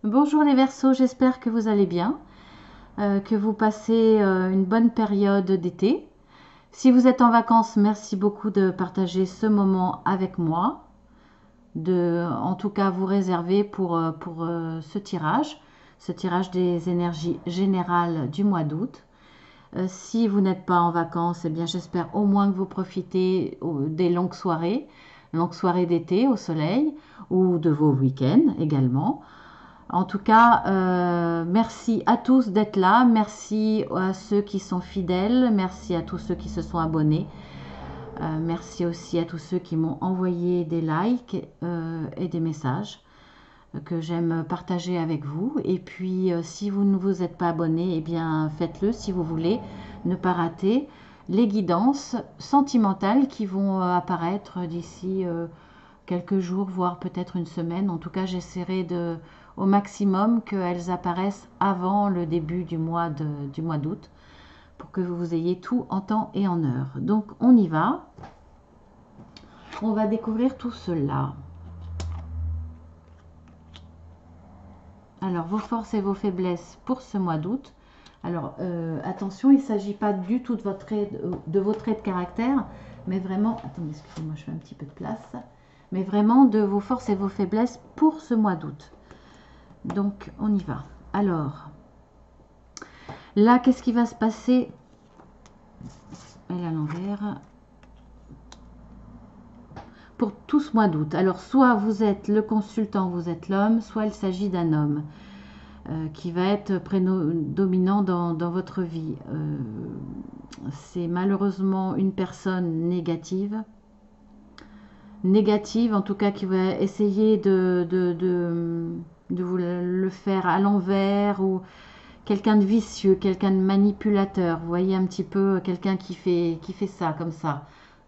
Bonjour les Verseaux, j'espère que vous allez bien, que vous passez une bonne période d'été. Si vous êtes en vacances, merci beaucoup de partager ce moment avec moi, de en tout cas vous réserver pour ce tirage des énergies générales du mois d'août. Si vous n'êtes pas en vacances, eh bien j'espère au moins que vous profitez des longues soirées d'été au soleil ou de vos week-ends également. En tout cas, merci à tous d'être là. Merci à ceux qui sont fidèles. Merci à tous ceux qui se sont abonnés. Merci aussi à tous ceux qui m'ont envoyé des likes et des messages que j'aime partager avec vous. Et puis, si vous ne vous êtes pas abonné, eh bien, faites-le si vous voulez ne pas rater les guidances sentimentales qui vont apparaître d'ici quelques jours, voire peut-être une semaine. En tout cas, j'essaierai au maximum qu'elles apparaissent avant le début du mois d'août pour que vous ayez tout en temps et en heure. Donc, on y va. On va découvrir tout cela. Alors, vos forces et vos faiblesses pour ce mois d'août. Alors, attention, il ne s'agit pas du tout de vos traits de caractère, mais vraiment, attendez, excusez-moi, je fais un petit peu de place, mais vraiment de vos forces et vos faiblesses pour ce mois d'août. Donc, on y va. Alors, là, qu'est-ce qui va se passer? Elle à l'envers. Pour tout ce mois d'août. Alors, soit vous êtes le consultant, vous êtes l'homme, soit il s'agit d'un homme qui va être prédominant dans votre vie. C'est malheureusement une personne négative. Négative, en tout cas, qui va essayer de vous le faire à l'envers ou quelqu'un de vicieux, quelqu'un de manipulateur. Vous voyez un petit peu quelqu'un qui fait ça comme ça,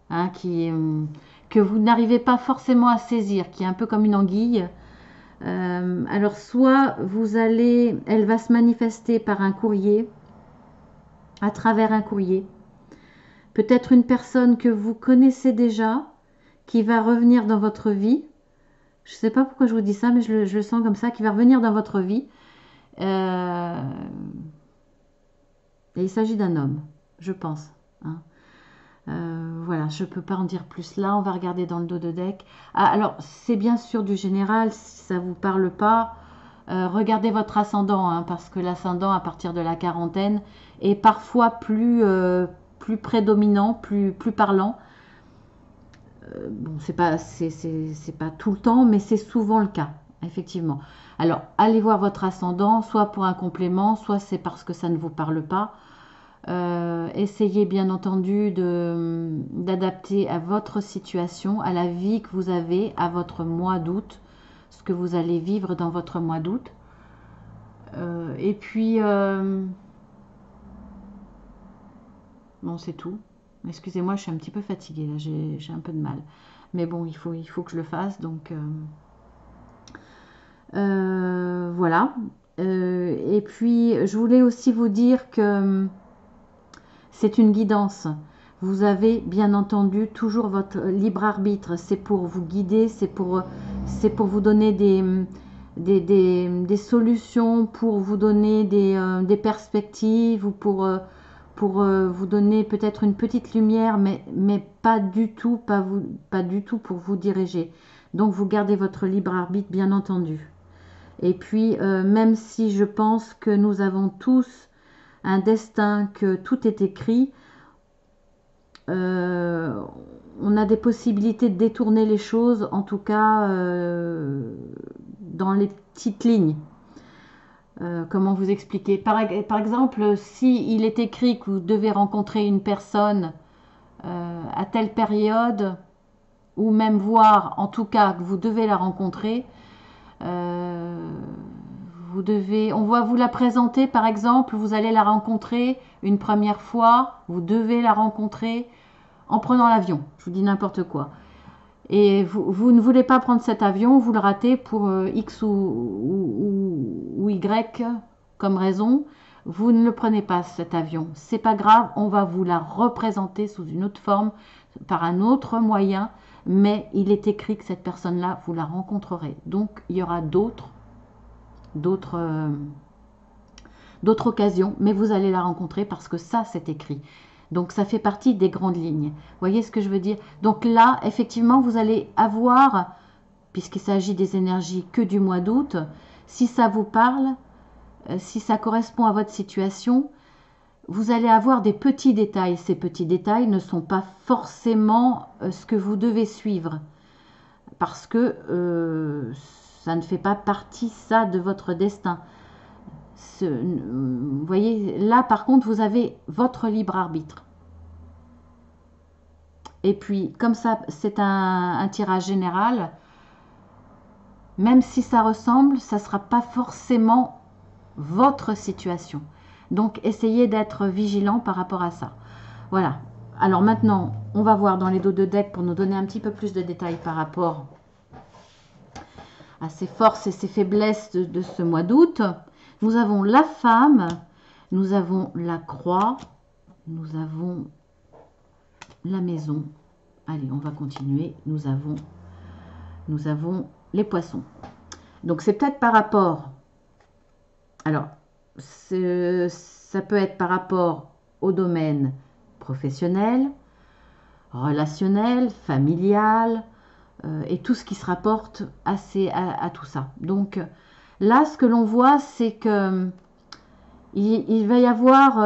hein, que vous n'arrivez pas forcément à saisir, qui est un peu comme une anguille. Alors soit elle va se manifester par un courrier, à travers un courrier. Peut-être une personne que vous connaissez déjà, qui va revenir dans votre vie. Je ne sais pas pourquoi je vous dis ça, mais je le sens comme ça, qui va revenir dans votre vie. Euh, Et il s'agit d'un homme, je pense, hein. Voilà, je ne peux pas en dire plus là. On va regarder dans le dos de deck. Ah, alors, c'est bien sûr du général. Si ça ne vous parle pas, regardez votre ascendant, hein, parce que l'ascendant, à partir de la quarantaine, est parfois plus prédominant, plus parlant. Bon, c'est pas tout le temps, mais c'est souvent le cas, effectivement. Alors, allez voir votre ascendant, soit pour un complément, soit c'est parce que ça ne vous parle pas. Essayez bien entendu d'adapter à votre situation, à la vie que vous avez, à votre mois d'août, ce que vous allez vivre dans votre mois d'août. Et puis, bon, c'est tout. Excusez-moi, je suis un petit peu fatiguée, là, j'ai un peu de mal. Mais bon, il faut que je le fasse, donc voilà. Et puis, je voulais aussi vous dire que c'est une guidance. Vous avez bien entendu toujours votre libre arbitre. C'est pour vous guider, c'est pour vous donner des solutions, pour vous donner des perspectives ou pour vous donner peut-être une petite lumière, mais pas du tout, pas du tout pour vous diriger. Donc vous gardez votre libre arbitre, bien entendu. Et puis, même si je pense que nous avons tous un destin, que tout est écrit, euh, on a des possibilités de détourner les choses, en tout cas dans les petites lignes. Comment vous expliquer? Par exemple, si il est écrit que vous devez rencontrer une personne à telle période, ou même voir en tout cas que vous devez la rencontrer, euh, on va vous la présenter par exemple, vous allez la rencontrer une première fois, vous devez la rencontrer en prenant l'avion, je vous dis n'importe quoi. Et vous ne voulez pas prendre cet avion, vous le ratez pour X ou Y comme raison, vous ne le prenez pas cet avion. C'est pas grave, on va vous la représenter sous une autre forme, par un autre moyen, mais il est écrit que cette personne-là, vous la rencontrerez. Donc il y aura d'autres d'autres occasions, mais vous allez la rencontrer parce que ça, c'est écrit. Donc, ça fait partie des grandes lignes. Vous voyez ce que je veux dire? Donc là, effectivement, vous allez avoir, puisqu'il s'agit des énergies que du mois d'août, si ça vous parle, si ça correspond à votre situation, vous allez avoir des petits détails. Ces petits détails ne sont pas forcément ce que vous devez suivre, parce que ça ne fait pas partie, ça, de votre destin. Vous voyez, là, par contre, vous avez votre libre arbitre. Et puis, comme ça, c'est un tirage général, même si ça ressemble, ça ne sera pas forcément votre situation. Donc, essayez d'être vigilant par rapport à ça. Voilà. Alors maintenant, on va voir dans les dos de deck pour nous donner un petit peu plus de détails par rapport à ses forces et ses faiblesses de ce mois d'août. Nous avons la femme, nous avons la croix, nous avons la maison. Allez, on va continuer. Nous avons les poissons. Donc, c'est peut-être par rapport... Alors, ça peut être par rapport au domaine professionnel, relationnel, familial, et tout ce qui se rapporte à tout ça. Donc, là, ce que l'on voit, c'est que il va y avoir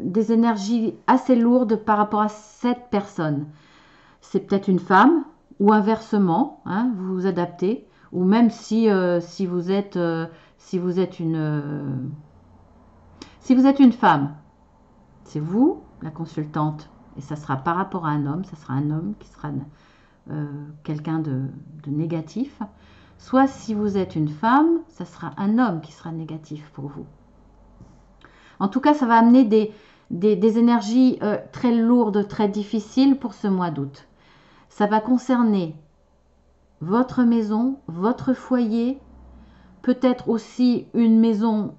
des énergies assez lourdes par rapport à cette personne. C'est peut-être une femme, ou inversement, hein, vous vous adaptez, ou même si vous êtes une femme, c'est vous la consultante, et ça sera par rapport à un homme, ça sera un homme qui sera quelqu'un de négatif. Soit si vous êtes une femme, ça sera un homme qui sera négatif pour vous. En tout cas, ça va amener des énergies très lourdes, très difficiles pour ce mois d'août. Ça va concerner votre maison, votre foyer, peut-être aussi une maison,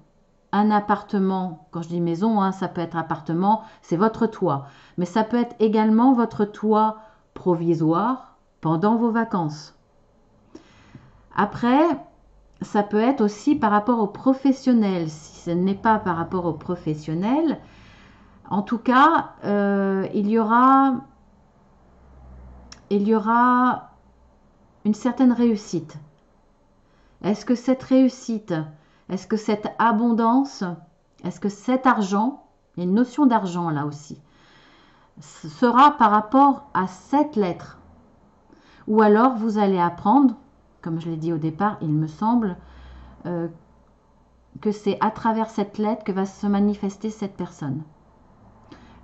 un appartement. Quand je dis maison, hein, ça peut être appartement, c'est votre toit. Mais ça peut être également votre toit provisoire pendant vos vacances. Après, ça peut être aussi par rapport aux professionnels. Si ce n'est pas par rapport aux professionnels, en tout cas, il y aura une certaine réussite. Est-ce que cette réussite, est-ce que cette abondance, est-ce que cet argent, il y a une notion d'argent là aussi, sera par rapport à cette lettre? Ou alors vous allez apprendre, comme je l'ai dit au départ, il me semble que c'est à travers cette lettre que va se manifester cette personne.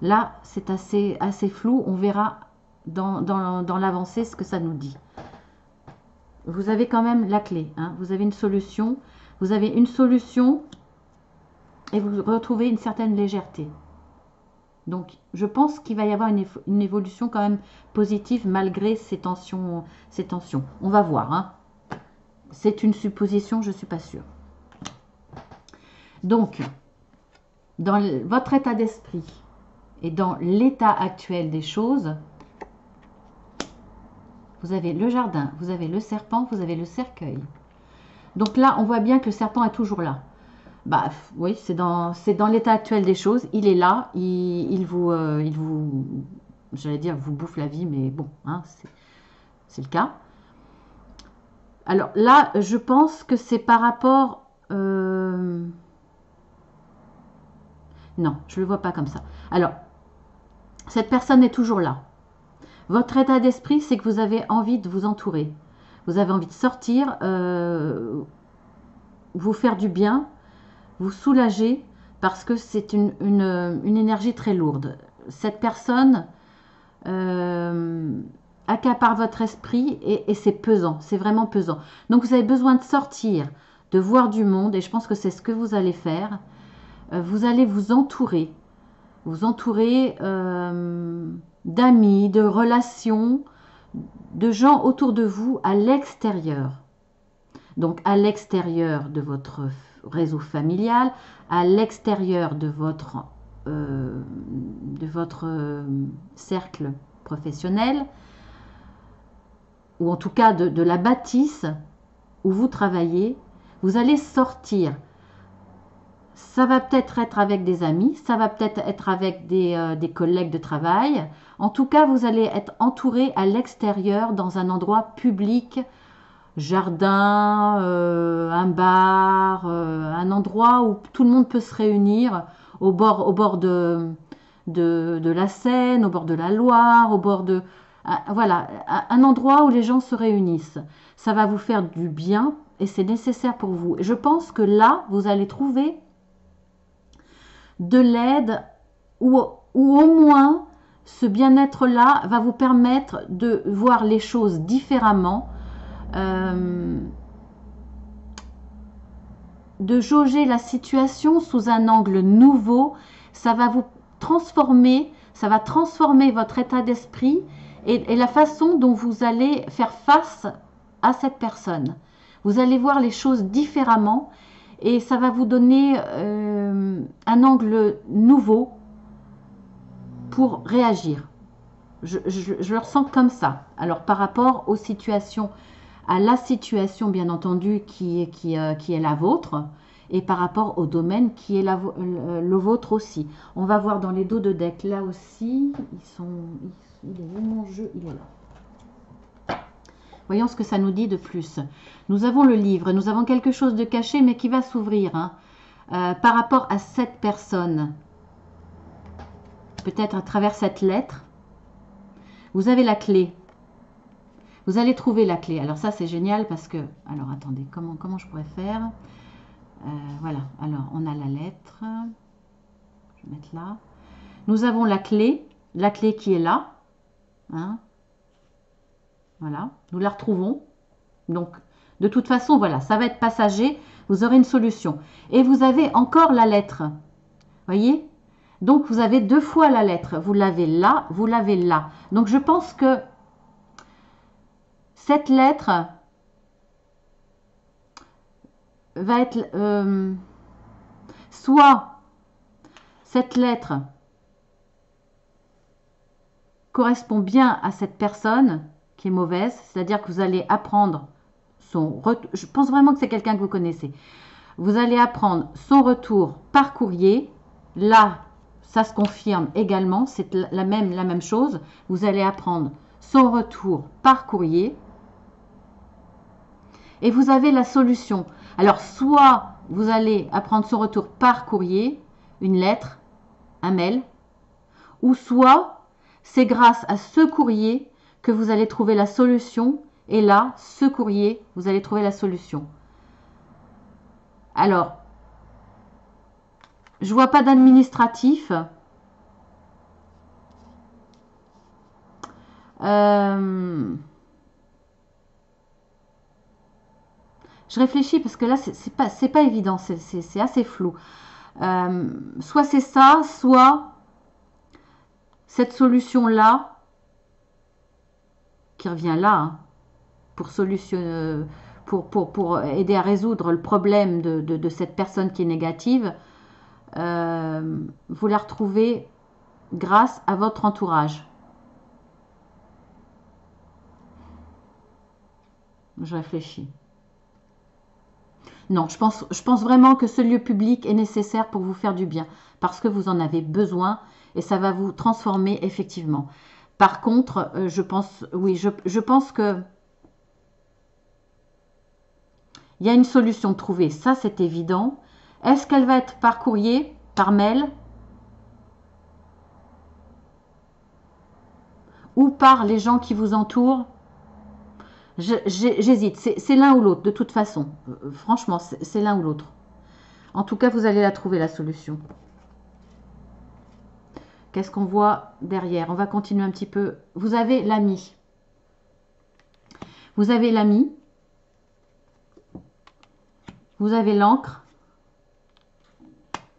Là, c'est assez flou, on verra dans l'avancée ce que ça nous dit. Vous avez quand même la clé, hein. Vous avez une solution et vous retrouvez une certaine légèreté. Donc, je pense qu'il va y avoir une évolution quand même positive malgré ces tensions. On va voir, hein. C'est une supposition, je ne suis pas sûre. Donc, dans votre état d'esprit et dans l'état actuel des choses, vous avez le jardin, vous avez le serpent, vous avez le cercueil. Donc là, on voit bien que le serpent est toujours là. Bah oui, c'est dans l'état actuel des choses. Il est là, il vous, j'allais dire, vous bouffe la vie, mais bon, hein, c'est le cas. Alors là, je pense que c'est par rapport... non, je ne le vois pas comme ça. Alors, cette personne est toujours là. Votre état d'esprit, c'est que vous avez envie de vous entourer. Vous avez envie de sortir, vous faire du bien, vous soulager, parce que c'est une énergie très lourde. Cette personne accapare votre esprit et c'est pesant, c'est vraiment pesant. Donc vous avez besoin de sortir, de voir du monde, et je pense que c'est ce que vous allez faire. Vous allez vous entourer d'amis, de relations, de gens autour de vous à l'extérieur. Donc à l'extérieur de votre réseau familial, à l'extérieur de votre cercle professionnel, ou en tout cas de la bâtisse où vous travaillez. Vous allez sortir. Ça va peut-être être avec des amis, ça va peut-être être avec des collègues de travail. En tout cas, vous allez être entouré à l'extérieur dans un endroit public, jardin, un bar, un endroit où tout le monde peut se réunir au bord de la Seine, au bord de la Loire, au bord de... Voilà, un endroit où les gens se réunissent. Ça va vous faire du bien et c'est nécessaire pour vous. Je pense que là, vous allez trouver de l'aide ou au moins ce bien-être-là va vous permettre de voir les choses différemment, de jauger la situation sous un angle nouveau. Ça va vous transformer, ça va transformer votre état d'esprit et la façon dont vous allez faire face à cette personne. Vous allez voir les choses différemment et ça va vous donner un angle nouveau pour réagir. Je le ressens comme ça. Alors par rapport aux situations, à la situation bien entendu qui est la vôtre et par rapport au domaine qui est le vôtre aussi. On va voir dans les dos de deck là aussi. Il est où mon jeu? Il est là. Voyons ce que ça nous dit de plus. Nous avons le livre, nous avons quelque chose de caché mais qui va s'ouvrir hein, par rapport à cette personne. Peut-être à travers cette lettre. Vous avez la clé. Vous allez trouver la clé. Alors ça c'est génial parce que... Alors attendez, comment je pourrais faire voilà, alors on a la lettre. Je vais mettre là. Nous avons la clé qui est là. Hein, voilà, nous la retrouvons. Donc de toute façon, voilà, ça va être passager. Vous aurez une solution. Et vous avez encore la lettre. Voyez ? Donc vous avez deux fois la lettre. Vous l'avez là, vous l'avez là. Donc je pense que cette lettre va être soit cette lettre correspond bien à cette personne qui est mauvaise, c'est-à-dire que vous allez apprendre son retour. Je pense vraiment que c'est quelqu'un que vous connaissez. Vous allez apprendre son retour par courrier. Là, ça se confirme également, c'est la même chose. Vous allez apprendre son retour par courrier. Et vous avez la solution. Alors, soit vous allez apprendre son retour par courrier, une lettre, un mail, ou soit c'est grâce à ce courrier que vous allez trouver la solution. Et là, ce courrier, vous allez trouver la solution. Alors, je vois pas d'administratif. Je réfléchis parce que là, c'est pas évident, c'est assez flou. Soit c'est ça, soit cette solution-là, qui revient là, hein, pour solutionner, pour aider à résoudre le problème de cette personne qui est négative, vous la retrouvez grâce à votre entourage. Je réfléchis. Non, je pense vraiment que ce lieu public est nécessaire pour vous faire du bien, parce que vous en avez besoin et ça va vous transformer effectivement. Par contre, je pense, oui, je pense que il y a une solution trouvée, ça c'est évident. Est-ce qu'elle va être par courrier, par mail ou par les gens qui vous entourent? J'hésite, c'est l'un ou l'autre de toute façon. Franchement, c'est l'un ou l'autre. En tout cas, vous allez la trouver la solution. Qu'est-ce qu'on voit derrière? On va continuer un petit peu. Vous avez l'ami. Vous avez l'ami. Vous avez l'encre.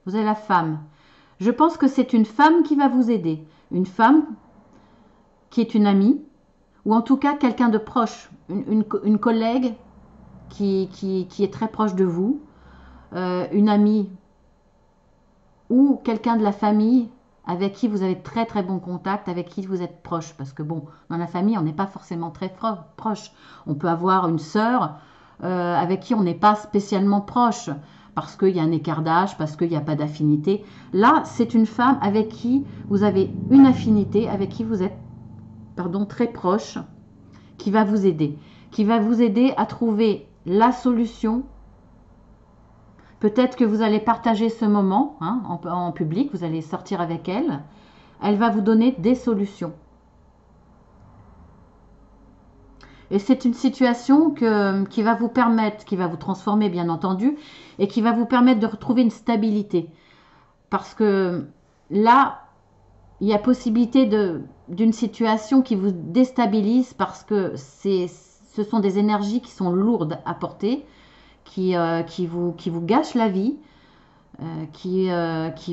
Vous avez la femme. Je pense que c'est une femme qui va vous aider. Une femme qui est une amie. Ou en tout cas quelqu'un de proche. Une collègue qui est très proche de vous. Une amie. Ou quelqu'un de la famille avec qui vous avez très très bon contact, avec qui vous êtes proche. Parce que bon, dans la famille, on n'est pas forcément très proche. On peut avoir une sœur, avec qui on n'est pas spécialement proche, parce qu'il y a un écart d'âge, parce qu'il n'y a pas d'affinité. Là, c'est une femme avec qui vous avez une affinité, avec qui vous êtes, pardon, très proche, qui va vous aider à trouver la solution. Peut-être que vous allez partager ce moment hein, en public, vous allez sortir avec elle. Elle va vous donner des solutions. Et c'est une situation qui va vous permettre, qui va vous transformer bien entendu, et qui va vous permettre de retrouver une stabilité. Parce que là, il y a possibilité d'une situation qui vous déstabilise parce que ce sont des énergies qui sont lourdes à porter, qui vous gâchent la vie, qui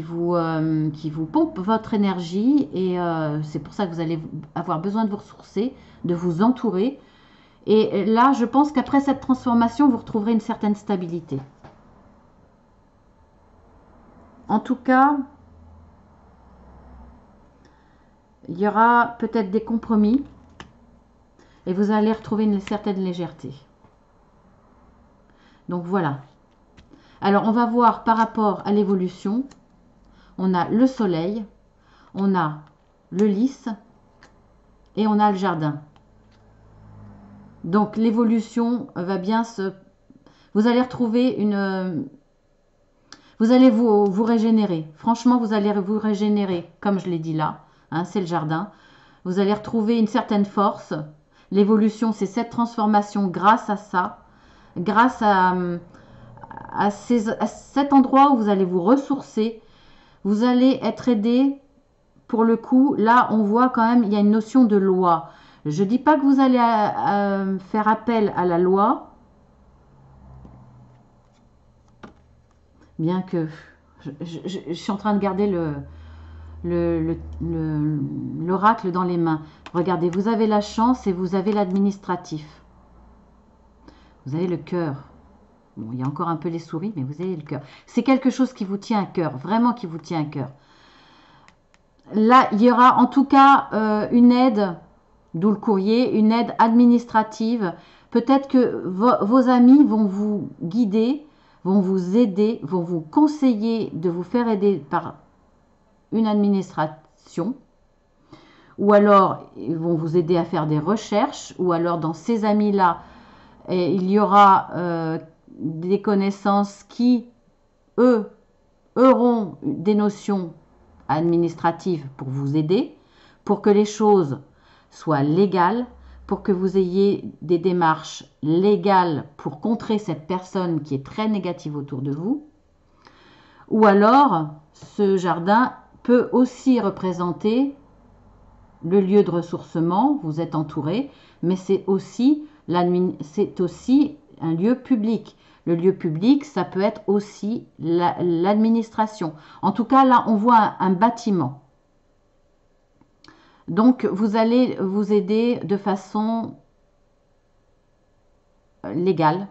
vous pompe votre énergie et c'est pour ça que vous allez avoir besoin de vous ressourcer, de vous entourer. Et là, je pense qu'après cette transformation, vous retrouverez une certaine stabilité. En tout cas, il y aura peut-être des compromis et vous allez retrouver une certaine légèreté. Donc voilà. Alors, on va voir par rapport à l'évolution. On a le soleil, on a le lys et on a le jardin. Donc, l'évolution va bien se... Vous allez retrouver une... Vous allez vous régénérer. Franchement, vous allez vous régénérer, comme je l'ai dit là. Hein, c'est le jardin. Vous allez retrouver une certaine force. L'évolution, c'est cette transformation grâce à ça. Grâce à cet endroit où vous allez vous ressourcer. Vous allez être aidé. Pour le coup, là, on voit quand même, il y a une notion de loi. Je ne dis pas que vous allez faire appel à la loi, bien que je suis en train de garder l'oracle dans les mains. Regardez, vous avez la chance et vous avez l'administratif. Vous avez le cœur. Bon, il y a encore un peu les souris, mais vous avez le cœur. C'est quelque chose qui vous tient à cœur, vraiment qui vous tient à cœur. Là, il y aura en tout cas une aide, d'où le courrier, une aide administrative. Peut-être que vos amis vont vous guider, vont vous aider, vont vous conseiller de vous faire aider par une administration. Ou alors, ils vont vous aider à faire des recherches. Ou alors, dans ces amis-là, il y aura des connaissances qui, eux, auront des notions administratives pour vous aider, pour que les choses soient légales, pour que vous ayez des démarches légales pour contrer cette personne qui est très négative autour de vous. Ou alors, ce jardin peut aussi représenter le lieu de ressourcement, vous êtes entouré, mais c'est aussi un lieu public. Le lieu public, ça peut être aussi l'administration. En tout cas, là, on voit un bâtiment. Donc, vous allez vous aider de façon légale.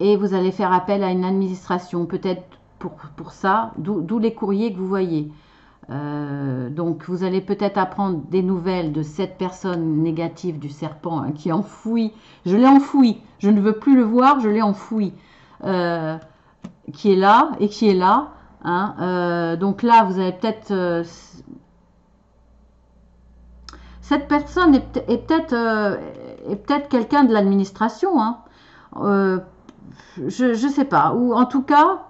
Et vous allez faire appel à une administration, peut-être pour ça, d'où les courriers que vous voyez. Donc, vous allez peut-être apprendre des nouvelles de cette personne négative du serpent hein, qui est enfouie. Je l'ai enfoui. Je ne veux plus le voir, je l'ai enfoui. Qui est là et qui est là. Hein. Donc là, vous avez peut-être... cette personne est peut-être quelqu'un de l'administration. Hein. Je ne sais pas. Ou en tout cas,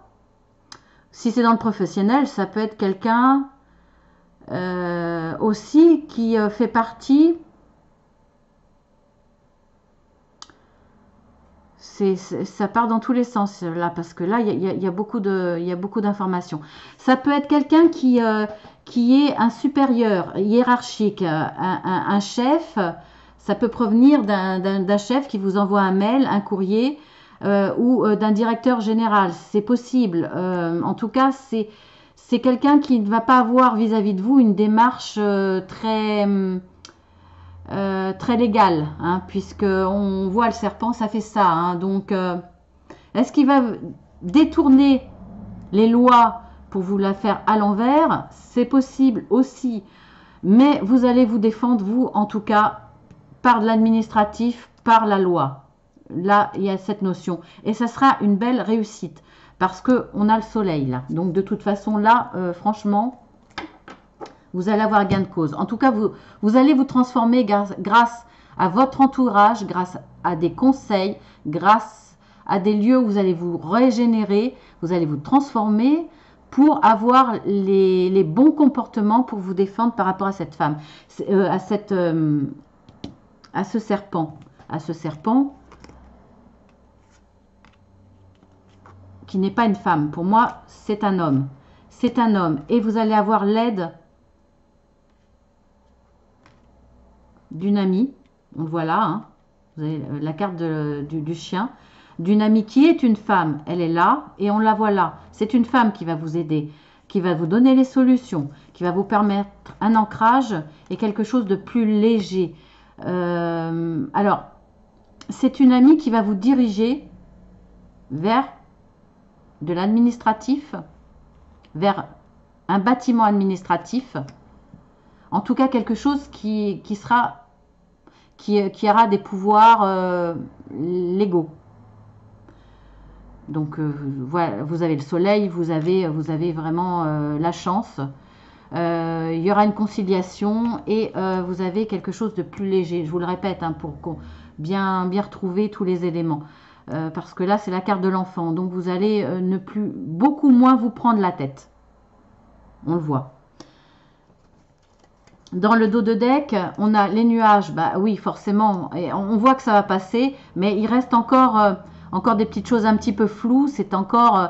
si c'est dans le professionnel, ça peut être quelqu'un... aussi qui fait partie, ça part dans tous les sens là parce que là il y a beaucoup d'informations. Ça peut être quelqu'un qui est un supérieur hiérarchique, un chef. Ça peut provenir d'un chef qui vous envoie un mail, un courrier ou d'un directeur général. C'est possible. En tout cas, c'est quelqu'un qui ne va pas avoir vis-à-vis de vous une démarche très légale, hein, puisque on voit le serpent, ça fait ça. Hein, donc, est-ce qu'il va détourner les lois pour vous la faire à l'envers? C'est possible aussi, mais vous allez vous défendre, vous, en tout cas, par de l'administratif, par la loi. Là, il y a cette notion. Et ça sera une belle réussite. Parce qu'on a le soleil là. Donc de toute façon, là, franchement, vous allez avoir gain de cause. En tout cas, vous allez vous transformer grâce à votre entourage, grâce à des conseils, grâce à des lieux où vous allez vous régénérer, vous allez vous transformer pour avoir les bons comportements pour vous défendre par rapport à cette femme, à ce serpent. À ce serpent qui n'est pas une femme. Pour moi, c'est un homme. C'est un homme. Et vous allez avoir l'aide d'une amie. On le voit là. Hein. Vous avez la carte du chien. D'une amie qui est une femme. Elle est là et on la voit là. C'est une femme qui va vous aider, qui va vous donner les solutions, qui va vous permettre un ancrage et quelque chose de plus léger. Alors, c'est une amie qui va vous diriger vers de l'administratif, vers un bâtiment administratif, en tout cas quelque chose qui aura des pouvoirs légaux. Donc voilà, vous avez le soleil, vous avez vraiment la chance. Il y aura une conciliation et vous avez quelque chose de plus léger. Je vous le répète, hein, pour bien retrouver tous les éléments. Parce que là, c'est la carte de l'enfant. Donc, vous allez beaucoup moins vous prendre la tête. On le voit. Dans le dos de deck, on a les nuages. Bah oui, forcément. Et on voit que ça va passer. Mais il reste encore des petites choses un petit peu floues. C'est encore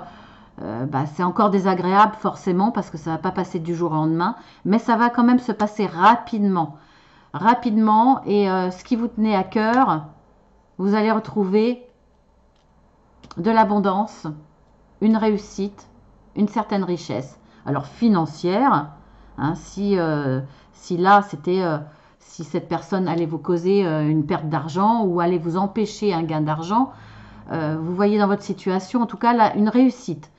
désagréable, forcément, parce que ça ne va pas passer du jour au lendemain. Mais ça va quand même se passer rapidement. Rapidement. Et ce qui vous tenait à cœur, vous allez retrouver de l'abondance, une réussite, une certaine richesse. Alors financière, hein, si là c'était si cette personne allait vous causer une perte d'argent ou allait vous empêcher un gain d'argent, vous voyez dans votre situation en tout cas là une réussite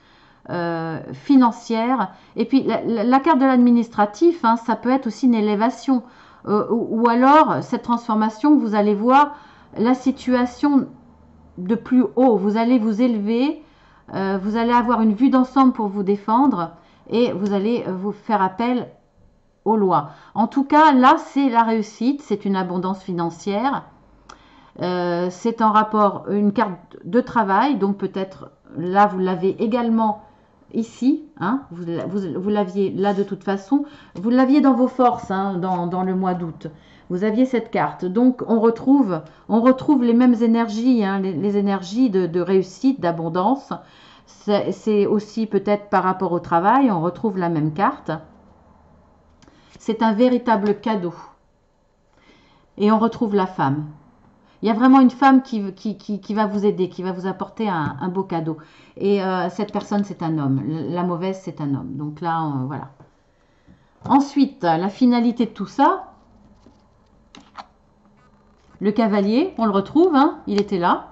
financière. Et puis la carte de l'administratif, hein, ça peut être aussi une élévation ou alors cette transformation, vous allez voir la situation de plus haut, vous allez vous élever, vous allez avoir une vue d'ensemble pour vous défendre et vous allez vous faire appel aux lois. En tout cas, là, c'est la réussite, c'est une abondance financière, c'est en rapport une carte de travail, donc peut-être là, vous l'avez également ici, hein, vous l'aviez là de toute façon, vous l'aviez dans vos forces, hein, dans le mois d'août. Vous aviez cette carte. Donc, on retrouve les mêmes énergies, hein, les énergies de réussite, d'abondance. C'est aussi peut-être par rapport au travail, on retrouve la même carte. C'est un véritable cadeau. Et on retrouve la femme. Il y a vraiment une femme qui va vous aider, qui va vous apporter un beau cadeau. Et cette personne, c'est un homme. La mauvaise, c'est un homme. Donc là, voilà. Ensuite, la finalité de tout ça, le cavalier, on le retrouve, hein, il était là.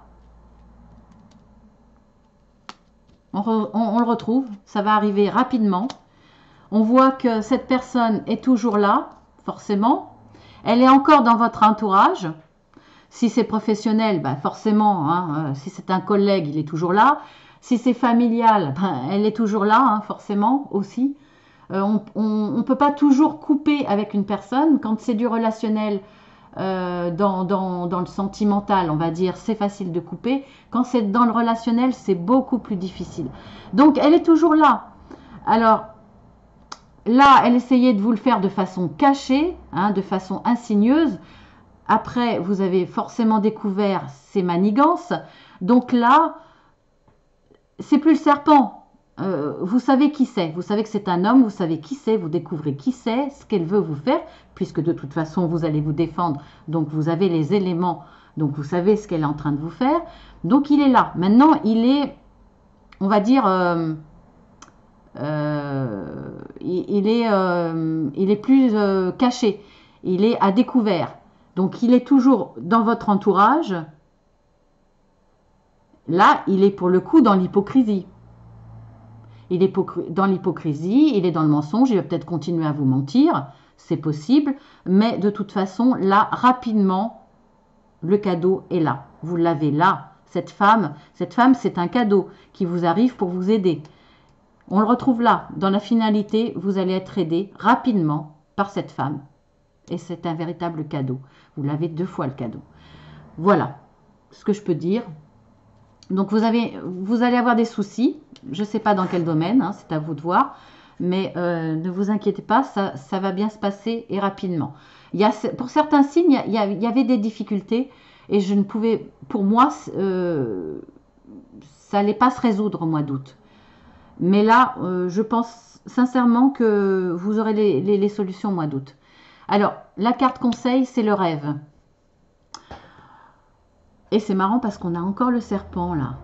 On le retrouve, ça va arriver rapidement. On voit que cette personne est toujours là, forcément. Elle est encore dans votre entourage. Si c'est professionnel, bah forcément, hein, si c'est un collègue, il est toujours là. Si c'est familial, ben, elle est toujours là, hein, forcément, aussi. On ne peut pas toujours couper avec une personne. Quand c'est du relationnel, dans le sentimental, on va dire, c'est facile de couper. Quand c'est dans le relationnel, c'est beaucoup plus difficile. Donc, elle est toujours là. Alors, là, elle essayait de vous le faire de façon cachée, hein, de façon insigneuse. Après, vous avez forcément découvert ses manigances. Donc là, c'est plus le serpent. Vous savez qui c'est, vous savez que c'est un homme, vous savez qui c'est, vous découvrez qui c'est, ce qu'elle veut vous faire, puisque de toute façon vous allez vous défendre, donc vous avez les éléments, donc vous savez ce qu'elle est en train de vous faire. Donc il est là. Maintenant, il est, on va dire, il est plus caché, il est à découvert. Donc il est toujours dans votre entourage. Là, il est pour le coup dans l'hypocrisie. Il est dans l'hypocrisie, il est dans le mensonge, il va peut-être continuer à vous mentir, c'est possible, mais de toute façon, là, rapidement, le cadeau est là. Vous l'avez là. Cette femme, c'est un cadeau qui vous arrive pour vous aider. On le retrouve là. Dans la finalité, vous allez être aidé rapidement par cette femme. Et c'est un véritable cadeau. Vous l'avez 2 fois le cadeau. Voilà ce que je peux dire. Donc vous allez avoir des soucis. Je ne sais pas dans quel domaine, hein, c'est à vous de voir. Mais ne vous inquiétez pas, ça va bien se passer et rapidement. Pour certains signes, il y avait des difficultés et je ne pouvais, pour moi, ça n'allait pas se résoudre au mois d'août. Mais là, je pense sincèrement que vous aurez les solutions au mois d'août. Alors, la carte conseil, c'est le rêve. Et c'est marrant parce qu'on a encore le serpent là.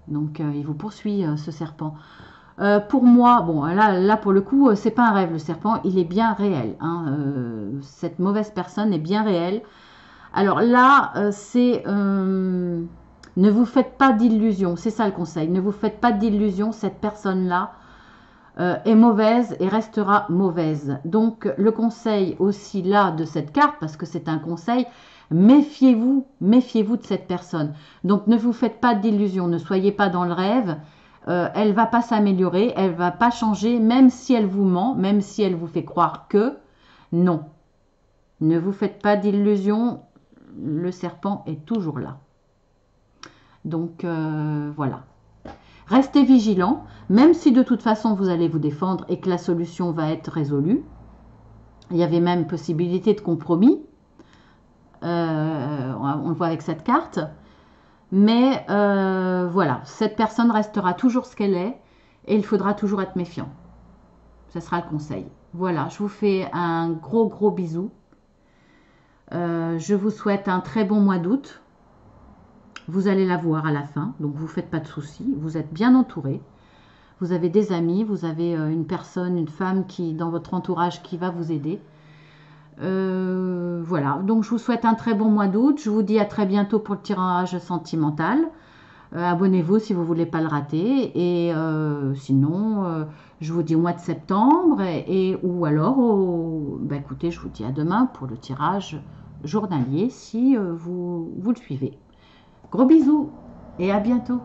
Donc, il vous poursuit ce serpent. Pour moi, bon, là pour le coup, c'est pas un rêve, le serpent, il est bien réel. Hein, cette mauvaise personne est bien réelle. Alors là, c'est... ne vous faites pas d'illusions, c'est ça le conseil. Ne vous faites pas d'illusions, cette personne-là est mauvaise et restera mauvaise. Donc le conseil aussi là de cette carte, parce que c'est un conseil, méfiez-vous de cette personne. Donc ne vous faites pas d'illusions, ne soyez pas dans le rêve. Elle va pas s'améliorer, elle va pas changer, même si elle vous ment, même si elle vous fait croire que non. Ne vous faites pas d'illusions, le serpent est toujours là. Donc voilà. Restez vigilant, même si de toute façon vous allez vous défendre et que la solution va être résolue. Il y avait même possibilité de compromis. On le voit avec cette carte. Mais voilà, cette personne restera toujours ce qu'elle est et il faudra toujours être méfiant. Ce sera le conseil. Voilà, je vous fais un gros bisou. Je vous souhaite un très bon mois d'août. Vous allez la voir à la fin, donc vous ne faites pas de soucis. Vous êtes bien entouré. Vous avez des amis, vous avez une personne, une femme qui dans votre entourage qui va vous aider. Voilà, donc je vous souhaite un très bon mois d'août. Je vous dis à très bientôt pour le tirage sentimental. Abonnez-vous si vous ne voulez pas le rater. Et sinon, je vous dis au mois de septembre. Ou alors, écoutez, je vous dis à demain pour le tirage journalier si vous le suivez. Gros bisous et à bientôt.